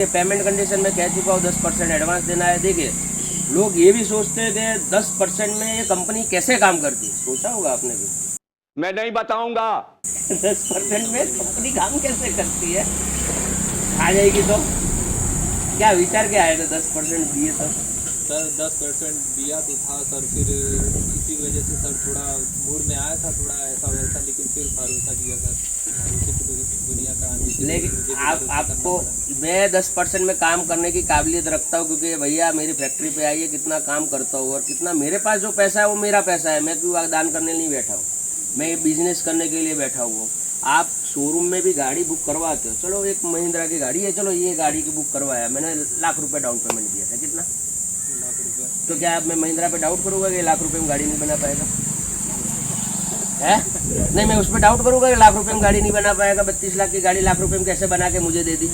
Payment condition में कह चुका हूँ 10% एडवांस देना है। देखिए लोग ये भी सोचते हैं कि 10% में ये कंपनी कैसे काम करती है, सोचा होगा आपने भी? मैं नहीं बताऊंगा। 10% में कंपनी काम कैसे करती है, आ जाएगी तो क्या विचार क्या आया था 10% दिए तो? सर 10% दिया तो था सर, फिर इसी वजह से सर थोड़ा मूड में आया था, थोड़ा ऐसा वैसा, लेकिन फिर भरोसा किया सर। भरोसे की दुनिया का आंधी थी, लेकिन मुझे भी भरोसा आपको करना पड़ा। मैं 10% में काम करने की काबिलियत रखता हूँ, क्योंकि भैया मेरी फैक्ट्री पे आइए कितना काम करता हूँ और कितना मेरे पास जो पैसा है वो मेरा पैसा है। मैं क्यों दान करने नहीं बैठा हूँ, मैं ये बिजनेस करने के लिए बैठा हुआ हूँ। आप शोरूम में भी गाड़ी बुक करवाते हो, चलो एक महिंद्रा की गाड़ी है, चलो ये गाड़ी की बुक करवाया मैंने, ₹1,00,000 डाउन पेमेंट दिया था, कितना? ₹1,00,000। तो क्या अब मैं महिंद्रा पे डाउट करूँगा कि ₹1,00,000 में गाड़ी नहीं बना पाएगा है? नहीं, मैं उस पर डाउट करूँगा कि ₹1,00,000 में गाड़ी नहीं बना पाएगा। 32 लाख की गाड़ी ₹1,00,000 में कैसे बना के मुझे दे दी?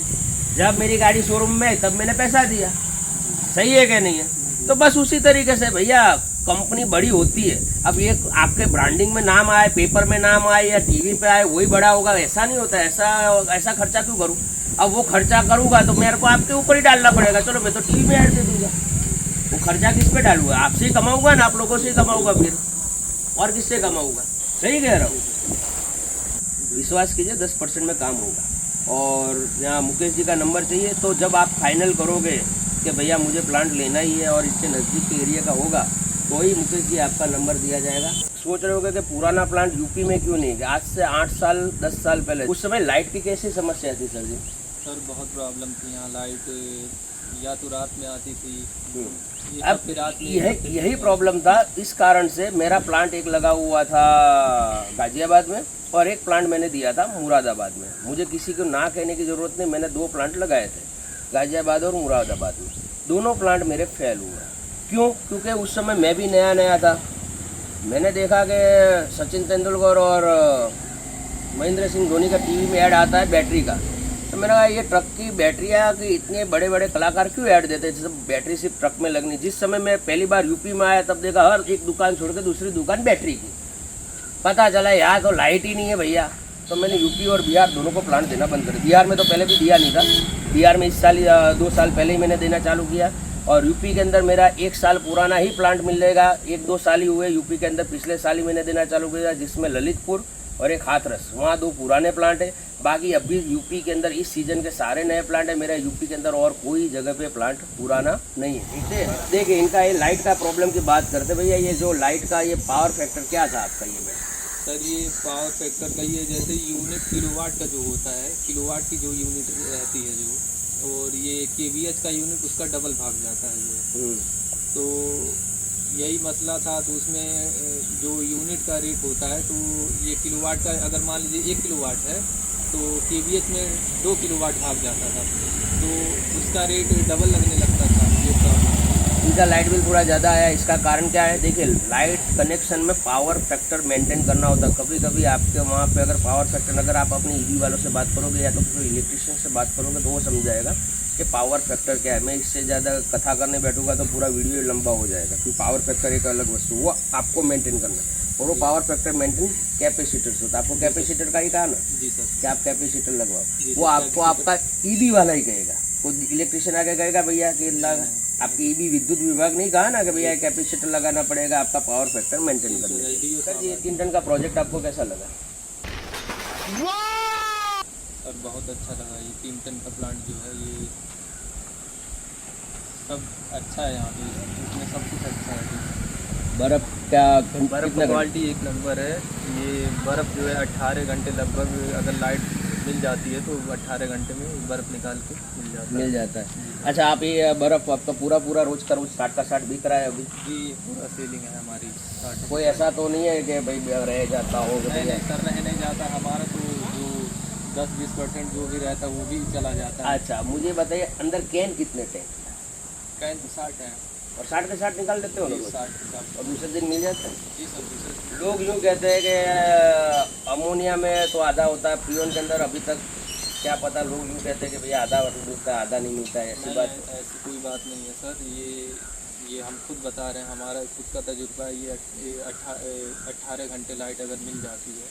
जब मेरी गाड़ी शोरूम में तब मैंने पैसा दिया, सही है कि नहीं है? तो बस उसी तरीके से भैया कंपनी बड़ी होती है। अब ये आपके ब्रांडिंग में नाम आए, पेपर में नाम आए या टीवी पे आए वही बड़ा होगा, ऐसा नहीं होता। ऐसा खर्चा क्यों करूँ? अब वो खर्चा करूँगा तो मेरे को आपके ऊपर ही डालना पड़ेगा। चलो मैं तो टीवी में ऐड दे दूंगा, वो खर्चा किस पे डालूंगा? आपसे ही कमाऊंगा ना, आप लोगों से ही कमाऊंगा, फिर और किससे कमाऊंगा? सही कह रहा हूँ? विश्वास कीजिए 10% में काम होगा। और यहाँ मुकेश जी का नंबर चाहिए, तो जब आप फाइनल करोगे कि भैया मुझे प्लांट लेना ही है और इसके नज़दीक के एरिया का होगा, तो ही मुकेश जी आपका नंबर दिया जाएगा। सोच रहे होगे कि पुराना प्लांट यूपी में क्यों नहीं? आज से 8 साल 10 साल पहले उस समय लाइट की कैसी समस्या थी सर जी? सर बहुत प्रॉब्लम थी यहाँ, लाइट या तो रात में आती थी, ये अब फिर रात में यही प्रॉब्लम था। इस कारण से मेरा प्लांट एक लगा हुआ था गाजियाबाद में और एक प्लांट मैंने दिया था मुरादाबाद में। मुझे किसी को ना कहने की ज़रूरत नहीं, मैंने 2 प्लांट लगाए थे गाजियाबाद और मुरादाबाद में। दोनों प्लांट मेरे फेल हुए। क्यों? क्योंकि उस समय मैं भी नया नया था। मैंने देखा कि सचिन तेंदुलकर और महेंद्र सिंह धोनी का टीवी में ऐड आता है बैटरी का, तो मैंने कहा ये ट्रक की बैटरियाँ की इतने बड़े बड़े कलाकार क्यों ऐड देते हैं, जैसे बैटरी सिर्फ ट्रक में लगनी। जिस समय मैं पहली बार यूपी में आया तब देखा हर एक दुकान छोड़ के दूसरी दुकान बैटरी की। पता चला यार तो लाइट ही नहीं है भैया। तो मैंने यूपी और बिहार दोनों को प्लांट देना बंद कर दिया। बिहार में तो पहले भी दिया नहीं था, बिहार में इस साल 2 साल पहले ही मैंने देना चालू किया। और यूपी के अंदर मेरा 1 साल पुराना ही प्लांट मिलेगा, 1-2 साल ही हुए यूपी के अंदर, पिछले साल ही मैंने देना चालू किया, जिसमें ललितपुर और एक हाथरस, वहाँ 2 पुराने प्लांट है। बाकी अभी यूपी के अंदर इस सीजन के सारे नए प्लांट है। मेरा यूपी के अंदर और कोई जगह पे प्लांट पुराना नहीं है, ठीक है? देखिए इनका ये लाइट का प्रॉब्लम की बात करते भैया, ये जो लाइट का ये पावर फैक्टर क्या था आपका ये? सर ये पावर फैक्टर का ये जैसे यूनिट किलोवाट का जो होता है, किलोवाट की जो यूनिट रहती है जो, और ये केवीएच का यूनिट उसका डबल भाग जाता है जो। तो यही मसला था। तो उसमें जो यूनिट का रेट होता है, तो ये किलोवाट का अगर मान लीजिए 1 किलोवाट है तो केवीएच में 2 किलोवाट भाग जाता था, तो उसका रेट डबल लगने लगता था। ये प्रॉब्लम इनका लाइट बिल थोड़ा ज़्यादा आया। इसका कारण क्या है? देखिए लाइट कनेक्शन में पावर फैक्टर मेंटेन करना होता है। कभी कभी आपके वहाँ पे अगर पावर फैक्टर, अगर आप अपनी ईवी वालों से बात करोगे या तो कोई इलेक्ट्रिशियन से बात करोगे तो वो समझाएगा कि पावर फैक्टर क्या है। मैं इससे ज़्यादा कथा करने बैठूंगा तो पूरा वीडियो लंबा हो जाएगा, क्योंकि पावर फैक्टर एक अलग वस्तु, वो आपको मेंटेन करना है। और वो पावर फैक्टर मेंटेन कैपेसिटर से होता है। आपको कैपेसिटर का ही कहा ना जी सर, कि आप कैपेसिटर लगवाओ, वो आपको आपका ईवी वाला ही कहेगा। कोई इलेक्ट्रिशियन आके कहेगा भैया कि आपकी ईबी विद्युत विभाग नहीं कहा ना कि भैया कैपेसिटर लगाना पड़ेगा आपका पावर फैक्टर मेंटेन करने के लिए। सर ये 3 टन का प्रोजेक्ट आपको कैसा लगा? सर बहुत अच्छा लगा। ये 3 टन का प्लांट जो है ये सब अच्छा है यहाँ पे, इसमें सब कुछ अच्छा है। बर्फ क्या बर्फ़ की क्वालिटी एक नंबर है। ये बर्फ़ जो है 18 घंटे लगभग, अगर लाइट मिल जाती है तो 18 घंटे में बर्फ़ निकाल के मिल जाता है। अच्छा आप ये बर्फ आपका पूरा रोज का रोज 60 का 60 बिक रहा है अभी? जी पूरा सेलिंग है हमारी 60। कोई ऐसा तो नहीं है कि भाई रह जाता हो? नहीं सर, रह नहीं जाता हमारा, तो जो 10-20% जो भी रहता है वो भी चला जाता है। अच्छा मुझे बताइए अंदर कैन कितने थे? कैन तो 60 है और 60 के 60 निकाल देते हो लोग 60। और दूसरे दिन मिल जाता है? जी सर, दूसरे लोग यूँ कहते हैं कि अमोनिया में तो आधा होता है, पियोन के अंदर अभी तक क्या पता। लोग यूँ कहते हैं कि भैया आधा मिलता है आधा नहीं मिलता है, ऐसी बात? ऐसी कोई बात नहीं है सर। ये हम खुद बता रहे हैं, हमारा खुद का तजुर्बा है। ये 18 घंटे लाइट अगर मिल जाती है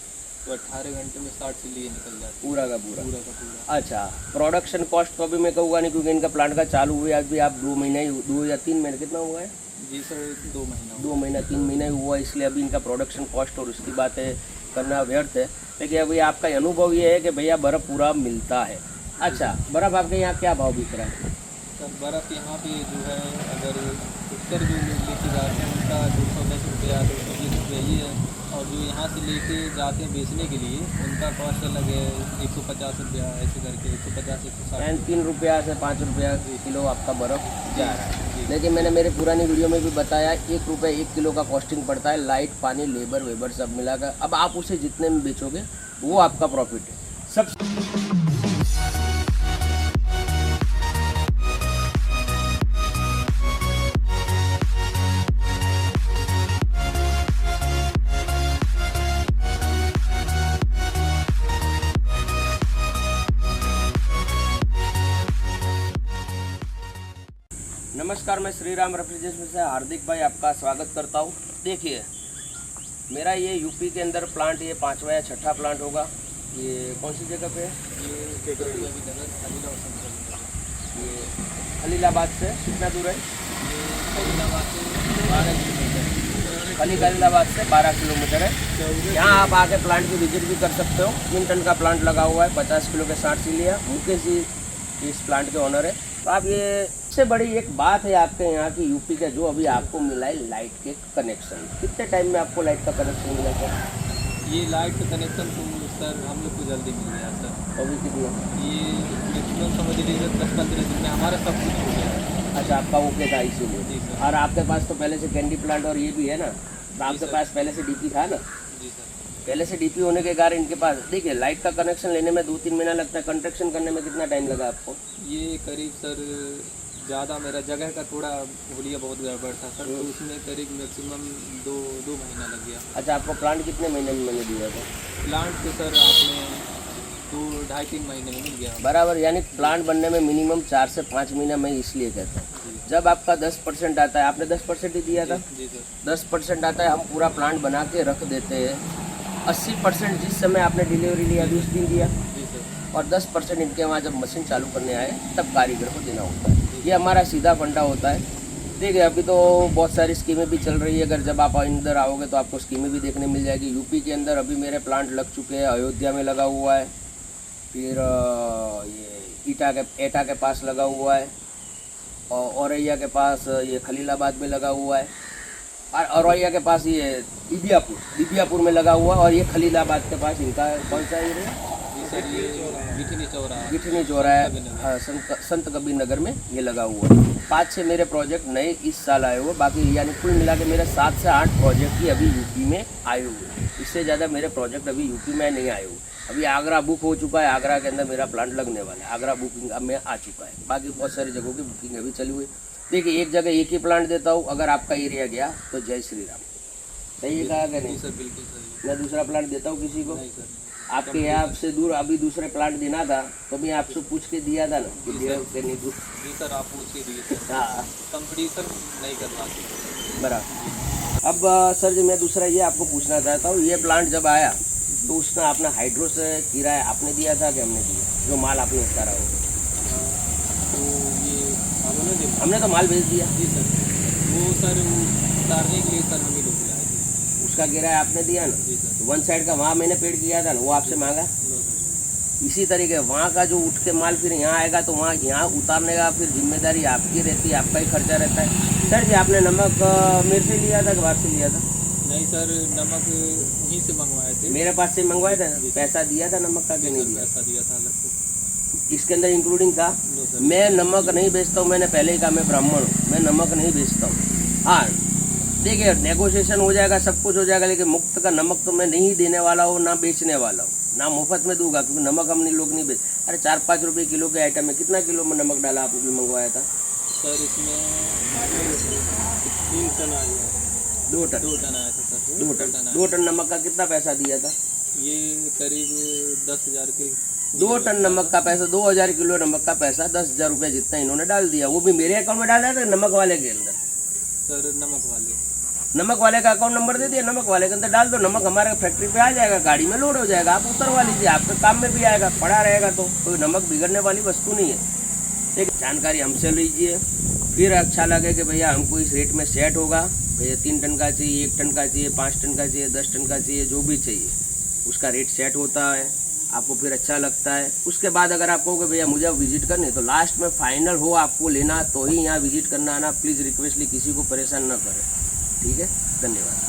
तो 18 घंटे में 60 सिल्ली ये निकल जाती पूरा का पूरा। है पूरा का पूरा। अच्छा, प्रोडक्शन कॉस्ट तो अभी मैं कहूँगा नहीं, क्योंकि इनका प्लांट का चालू हुआ है अभी, आप 2 महीने ही, 2 या 3 महीने कितना हुआ है? जी सर 2 महीना 2 महीना 3 महीने हुआ, इसलिए अभी इनका प्रोडक्शन कॉस्ट और उसकी बातें करना व्यर्थ है। लेकिन अभी आपका अनुभव ये है कि भैया बर्फ़ पूरा मिलता है। अच्छा, बर्फ़ आपके यहाँ क्या भाव बिक रहा है? सर बर्फ़ यहाँ पे जो है, अगर उत्तर जो लेके जाते हैं उनका 210 रुपया 220 रुपया ये है, और जो यहाँ से लेके जाते हैं बेचने के लिए उनका कॉस्ट अलग है, 150 रुपया ऐसे करके 150 160। यानी 3 रुपया से 5 रुपया किलो आपका बर्फ़ जा रहा है। लेकिन मैंने मेरे पुरानी वीडियो में भी बताया 1 रुपये 1 किलो का कॉस्टिंग पड़ता है, लाइट पानी लेबर वेबर सब मिलाकर। अब आप उसे जितने में बेचोगे वो आपका प्रॉफिट है। सब नमस्कार, मैं श्री राम रेफ्रिजरेशन से हार्दिक भाई आपका स्वागत करता हूँ। देखिए, मेरा ये यूपी के अंदर प्लांट ये 5वां या 6ठा प्लांट होगा। ये कौन सी जगह पे है? ये खलीलाबाद से कितना दूर है? खलीलाबाद से 12 किलोमीटर। खलीलाबाद से 12 किलोमीटर है। यहाँ आप आके प्लांट की विजिट भी कर सकते हो। 3 टन का प्लांट लगा हुआ है, 50 किलो के 60 सिलिया। मुकेश जी इस प्लांट के ऑनर है। तो आप ये सबसे बड़ी एक बात है आपके यहाँ की यूपी का, जो अभी आपको मिला है लाइट के कनेक्शन। कितने टाइम में आपको लाइट का कनेक्शन मिला सर? ये लाइट का कनेक्शन तो सर हम लोग को जल्दी मिल गया सर। अभी कितना? ये मैक्सिमम समझ लीजिए 10-15 दिन में हमारा सब कुछ हो गया। अच्छा, आपका ओके था इसीलिए। जी सर। और आपके पास तो पहले से कैंडी प्लांट और ये भी है ना, तो आपके पास पहले से डीपी था ना? जी सर। पहले से डीपी होने के कारण इनके पास, देखिए, लाइट का कनेक्शन लेने में 2-3 महीना लगता है। कंस्ट्रक्शन करने में कितना टाइम लगा आपको? ये करीब सर ज़्यादा मेरा जगह का थोड़ा हुलिया बहुत गड़बड़ था सर, तो उसमें करीब मैक्सिमम 2 महीना लग गया। अच्छा, आपको प्लांट कितने महीने में मैंने दिया था? प्लांट तो सर आपने 2-2.5-3 महीने में मिल गया बराबर, यानी प्लांट बनने में मिनिमम 4 से 5 महीना मैं इसलिए कहता हूँ। जब आपका 10% आता है, आपने 10% ही दिया था। जी सर। 10% आता है, हम पूरा प्लांट बना के रख देते हैं। 80% जिस समय आपने डिलीवरी लिया अभी उस दिन दिया, जी सर। और 10% इनके वहाँ जब मशीन चालू करने आए तब कारीगर को देना होता है। ये हमारा सीधा फंडा होता है। देखिए, अभी तो बहुत सारी स्कीमें भी चल रही है। अगर जब आप अंदर आओगे तो आपको स्कीमें भी देखने मिल जाएगी। यूपी के अंदर अभी मेरे प्लांट लग चुके हैं। अयोध्या में लगा हुआ है, फिर ये एटा के पास लगा हुआ है, और औरैया के पास ये खलीलाबाद में लगा हुआ है, और औरैया के पास ये दिबियापुर में लगा हुआ है, और ये खलीलाबाद के पास इनका कौन सा एरिया? जी सर, ये गिठनी चौराहा संत कबीर नगर में ये लगा हुआ है। 5-6 मेरे प्रोजेक्ट नए इस साल आए हुए, बाकी यानी कुल मिला के मेरे 7 से 8 प्रोजेक्ट ही अभी यूपी में आए हुए। इससे ज़्यादा मेरे प्रोजेक्ट अभी यूपी में नहीं आए हुए। अभी आगरा बुक हो चुका है, आगरा के अंदर मेरा प्लांट लगने वाला है। आगरा बुकिंग अब में आ चुका है, बाकी बहुत सारी जगहों की बुकिंग अभी चली हुई है। देखिए, एक जगह एक ही प्लांट देता हूँ, अगर आपका एरिया गया तो जय श्री राम। सही है कहा कि नहीं? सर बिल्कुल सही। मैं दूसरा प्लांट देता हूँ किसी को? नहीं सर। आपके यहाँ से दूर अभी दूसरे प्लांट देना था तो मैं आपसे पूछ के दिया था ना कि दिया कि नहीं दूर? जी सर, आप पूछ के दिए सर। हाँ, कंपटीशन नहीं कर पाते। बराबर। अब सर जी, मैं दूसरा ये आपको पूछना चाहता हूँ, ये प्लांट जब आया तो उसने अपना हाइड्रो से किराया आपने दिया था कि हमने दिया? जो माल आपने उतारा हो? तो ये हमने तो माल भेज दिया। जी सर। वो सर उतारने के लिए सर हम ही लोग बुलाए थे। उसका किराया आपने दिया ना? जी सर। 1 साइड का वहाँ मैंने पेड़ किया था ना, वो आपसे मांगा। लो सर। इसी तरीके वहाँ का जो उठ के माल फिर यहाँ आएगा तो वहाँ यहाँ उतारने का फिर जिम्मेदारी आपकी रहती है, आपका ही खर्चा रहता है। सर जी, आपने नमक मेरे से लिया था कि बाहर से लिया था? नहीं सर, नमक वहीं से मंगवाए थे। मेरे पास से मंगवाया था। पैसा दिया था नमक का कि नहीं दिया? पैसा दिया था अलग से। इसके अंदर इंक्लूडिंग था। लो सर। मैं नमक नहीं बेचता हूँ, मैंने पहले ही कहा मैं ब्राह्मण हूँ, मैं नमक नहीं बेचता हूँ। हाँ, देखिए, नेगोशिएशन हो जाएगा, सब कुछ हो जाएगा, लेकिन मुफ्त का नमक तो मैं नहीं देने वाला हूँ, ना बेचने वाला हूँ, ना मुफ्त में दूंगा, क्योंकि नमक हम लोग नहीं बेच। अरे 4-5 रुपये किलो के आइटम में कितना किलो में नमक डाला आप भी मंगवाया था? सर इसमें 3 टन आया। 2 टन? 2 टन आया था सर। 2 टन। 2 टन नमक का कितना पैसा दिया था? ये करीब 10,000 के। 2 टन नमक का पैसा, 2000 किलो नमक का पैसा, 10,000 रुपये जितना इन्होंने डाल दिया। वो भी मेरे अकाउंट में डाला था, नमक वाले के अंदर? सर नमक वाले। नमक वाले का अकाउंट नंबर दे दिया, नमक वाले के अंदर डाल दो, नमक हमारे फैक्ट्री पे आ जाएगा, गाड़ी में लोड हो जाएगा, आप उतरवा लीजिए, आपके काम में भी आएगा, पड़ा रहेगा। तो कोई नमक बिगड़ने वाली वस्तु नहीं है। ठीक, जानकारी हमसे लीजिए, फिर अच्छा लगे कि भैया हमको इस रेट में सेट होगा, भैया 3 टन का चाहिए, 1 टन का चाहिए, 5 टन का चाहिए, 10 टन का चाहिए, जो भी चाहिए उसका रेट सेट होता है, आपको फिर अच्छा लगता है। उसके बाद अगर आप कहोगे भैया मुझे विजिट करनी, तो लास्ट में फाइनल हो आपको लेना तो ही यहाँ विजिट करना आना। प्लीज़ रिक्वेस्टली किसी को परेशान न करें। ठीक है, धन्यवाद।